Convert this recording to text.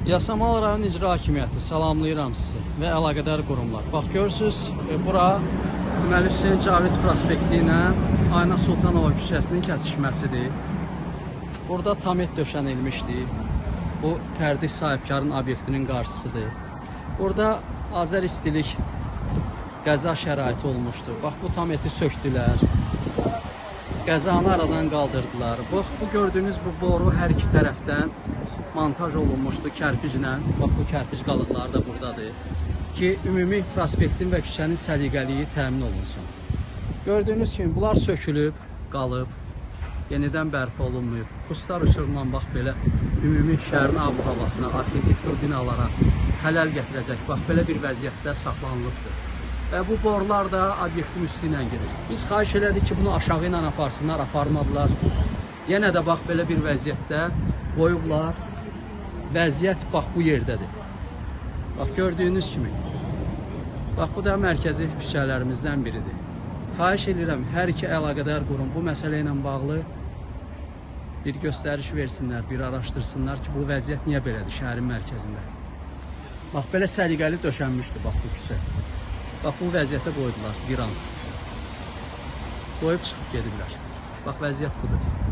Yasamal rayon icra hakimiyyəti salamlayıram sizi və əlaqədar qurumlar. Bax görürsünüz, bura deməli Hüseyn Cavid prospekti ilə Ayna Sultanova küçəsinin kəsişməsidir. Burada tamet döşənilmişdir. Bu fərdi sahibkarın obyektinin qarşısıdır. Burada Azər istilik qəza şəraiti olmuşdur. Bax bu tameti söktülər. Qəzanı aradan qaldırdılar. Bax bu gördüyünüz bu boru hər iki tərəfdən montaj olunmuşdu kərpiclə. Bax bu kərpic qalıqları da buradadır ki, ümumi prospektin və küçənin səliqəliyi təmin olunsun. Gördüyünüz kimi bunlar sökülüb, qalıb, yenidən bərpa olunmayıb. Qustar üsulundan bax belə ümumi şəhərin ab-havasına, arxitektur binalara xələl gətirəcək. Bax belə bir vəziyyətdə saxlanılıbdır. Və bu borular da obyektin üstü ilə gedir. Biz xahiş elədik ki, bunu aşağı ilə aparsınlar, aparmadılar. Yenə də bax belə bir vəziyyətdə qoyublar. Vəziyyət bax bu yerdədir. Bax gördüyünüz kimi. Bax bu da mərkəzi küçələrimizdən biridir. Xahiş edirəm, hər iki əlaqədar qurum bu məsələ ilə bağlı bir göstəriş versinlər, bir araşdırsınlar ki, bu vəziyyət niyə belədir şəhərin mərkəzində. Bax belə səliqəli döşənmişdir bax bu küçə. Bax bu vəziyyətə qoydular bir an. Qoyub çıxıb gediblər. Bax vəziyyət budur.